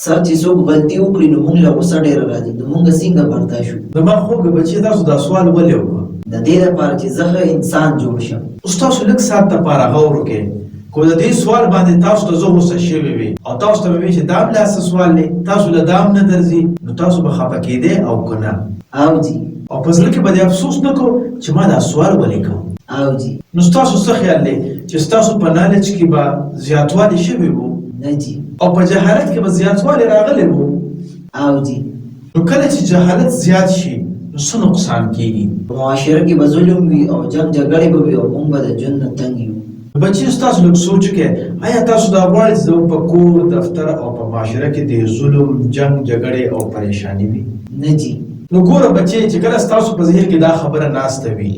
سر چې څوک غلطي وکړي نو موږ له غوسه ډېره راځي، نو موږ څنګه برداشت وکړو؟ زما خوږه بچي تاسو دا سوال ولې وکړه؟ د دې لپاره چې زه ښه انسان جوړ شم. اوس تاسو لږ ساعت دپاره غور وکړئ، خو د دې سوال باندې تاسو ته زه غوسه شوی وي او تاسو ته به وي چې دا هم داسې سوال دی، تاسو له دا هم نه درځي، نو تاسو به خفه کېدی او که نه او جي او په زړه کې به دې افسوس نه کوو چې ما دا سوال ولې کوم. او جي نو ستاسو څه خیال دی چې ستاسو په نالج کې به زیاتوالی شوی وو نه جي او په جهالت کې به زیاتوالی راغلی وو؟ او جي نو کله چې جهالت زیات شي نو څه نقصان کېږي؟ په معاشره کې به ظلم وي او جنګ جګړې به وي او موږ به د ژوند نه تنګ یو. بچي ستاسو لږ سوچ وکړئ، آیا تاسو دا غواړئ چې زموږ په کور، دفتر او په معاشره کې د ظلم، جنګ جګړې او پریشاني وي؟ نه جي نو ګوره بچي چې کله ستاسو په ذهن کې دا خبره ناسته وي،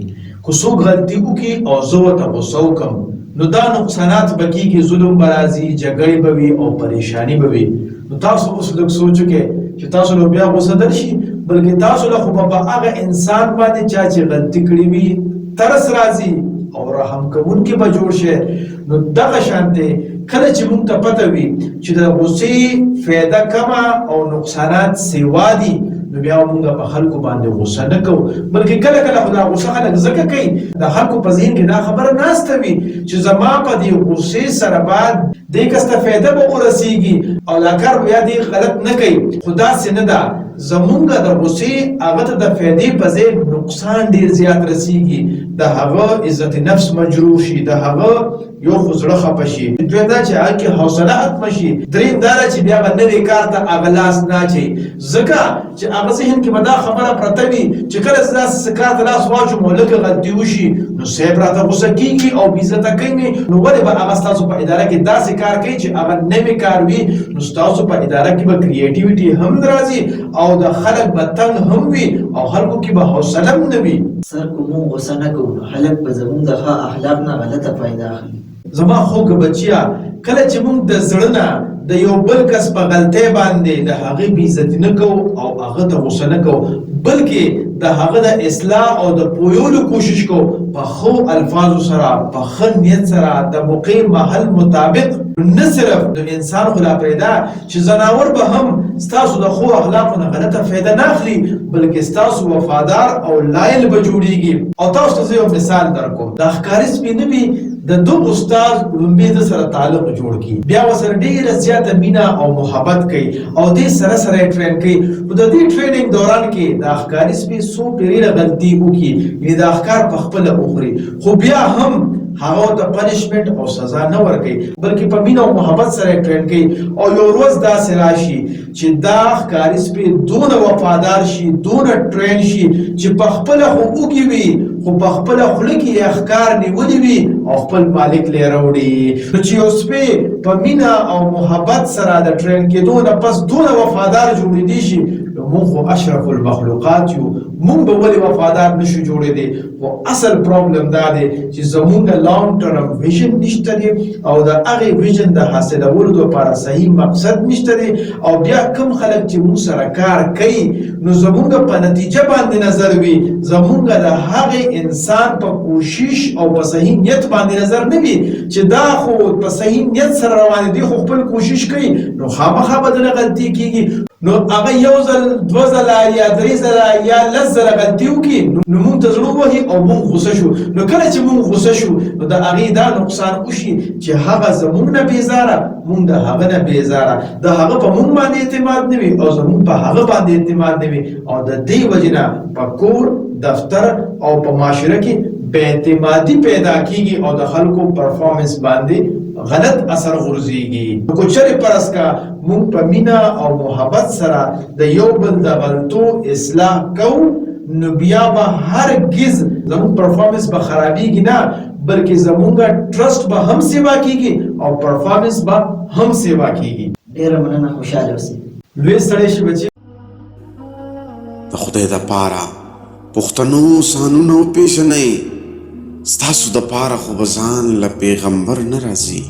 که څوک غلطي وکړي او زه ورته غوسه وکړم نو دا نقصانات به کېږي، ظلم به راځي، جګړې به وي او پریشاني به وي. نو تاسو اوس لږ سوچ وکړئ چې تاسو له بیا غوسه درشي، بلکې تاسو له خو به په هغه انسان باندې چا چې غلطي کړې وي ترس راځي او رحم کوونکی به جوړ شي. نو دغه شانتې کله چې موږ ته پته وي چې د غوسې فایده کمه او نقصانات سیوا دي، نو بیا موږ په خلکو باندې غوسه نه کوو، بلکې کله کله خو دا غوسه خلک ځکه کوي د خلکو په ذهن کې دا خبره ناسته وي چې زما په دې غوسې سره بعد دې کس ته فایده به ورسېږي او دا کار بیا دې غلط نه کوي. خو داسې نه ده، زمونږ د غوسې هغه ته د فایدې په ځای نقصان ډېر زیات رسېږي، د هغه عزت نفس مجروح شي، د هغه یو خو زړه خفه شي، دویم دا چې هغه کې حوصله ختمه شي، دریم دا چې بیا به نوی کار ته هغه لاس نه اچوي، ځکه چې هغه ذهن کې به دا خبره پرته وي چې کله زه داسې کار ته لاس واچوم او لږه غلطي وشي نو صاحب راته غوسه کېږي او بېعزته کوي، نو ولې به هغه ستاسو په اداره کې داسې کار کوي چې هغه نوی کار وي، نو ستاسو په اداره کې به کریټیویټي هم راځي او د خلک به تنګ هم وي او خلکو کې به حوصله هم نه وي. سر که موږ غوسه نه کوو نو خلک به زموږ د ښه اخلاق نه غلطه فایده اخلي. زما خوږه بچیا، کله چې موږ د زړه نه د یو بل کس په غلطۍ باندې د هغې بېعزتي نه کوو او هغه ته غوسه نه کوو، بلکې د هغه د اصلاح او د پویولو کوشش کوو په ښو الفاظو سره، په ښه نیت سره، د موقع محل مطابق. نه صرف د انسان خو لا پیدا چې ځناور به هم ستاسو د ښو اخلاقو نه غلطه فایده نه اخلي، بلکې ستاسو وفادار او لایل به جوړیږي. او تاسو ته زه یو مثال درکوم، د ښکاري سپي نه وي د دو استاد لومبي د سره تعلق جوړ کی، بیا ورسره ډیره زیاته مینا او محبت کوي او دې سره سره ټرین کوي. په د دې ټریننګ دوران کې د ښکاري سپي څو پیریره غلطي وکړي، یعنې د ښکار په خپله وخوري، خو بیا هم هغه ته پنشمنټ او سزا نه ورکوي، بلکې په مینه او محبت سره ټرین کوي. او یو ورځ داسې راشي چې دا ښکاري سپي دونه وفادار شي، دونه ټرین شي چې په خپله خو وږي وي خو په خپله خوله کې یې ښکار نیولي وي او خپل مالک لی راوړي. نو چې یو سپی په مینه او محبت سره د ټرین کېدو نه پس دونه وفادار جوړېدی شي، نو موږ خو اشرف المخلوقات یو، موږ به ولې وفادار نشو جوړېدی؟ خو اصل پرابلم دا دی چې زمونږ لانګ ټرم ویژن نشته دی او د هغې ویژن د حاصلولو دپاره صحیح مقصد نشته دی. او بیا کوم خلک چې موږ سره کار کوي نو زمونږ په نتیجه باندې نظر وي، زمونږ د هغې انسان په کوشش او په صحیح نیت باندې نظر نه وي چې دا خو په صحیح نیت سره روان دی، خو خپل کوشش کوي، نو خامخا به دله غلطي کېږي. نو هغه یو ځل، دوه ځله یا درې ځله یا لس ځله غلطي وکړي نو موږ ته زړه ووهي او موږ غوسه شو. نو کله چې موږ غوسه شو نو د هغې دا نقصان وشي چې هغه زموږ نه بېزاره، موږ د هغه نه بېزاره، د هغه په موږ باندې اعتماد نه وي او زموږ په هغه باندې اعتماد نه وي، او د دې وجې نه په کور، دفتر او په معاشره کې بې اعتمادي پیدا کېږي او د خلکو پرفارمنس باندې غلط اثر غورځېږي. نو که چېرې فرض کا موږ په مینه او محبت سره د یو بل د غلطو اصلاح کوو نو بیا به هرګز زموږ پرفارمنس به خرابېږي نه، بلکې زموږ ټرسټ به هم سیوا کېږي او پرفارمنس به هم سیوا کېږي. ډېره مننه، خوشحاله اوسئ. لوی سړی شي بچي. د خدای دپاره پښتنو سانونو پیژنئ، ستاسو دپاره خو به ځان له پیغمبر نه راځي.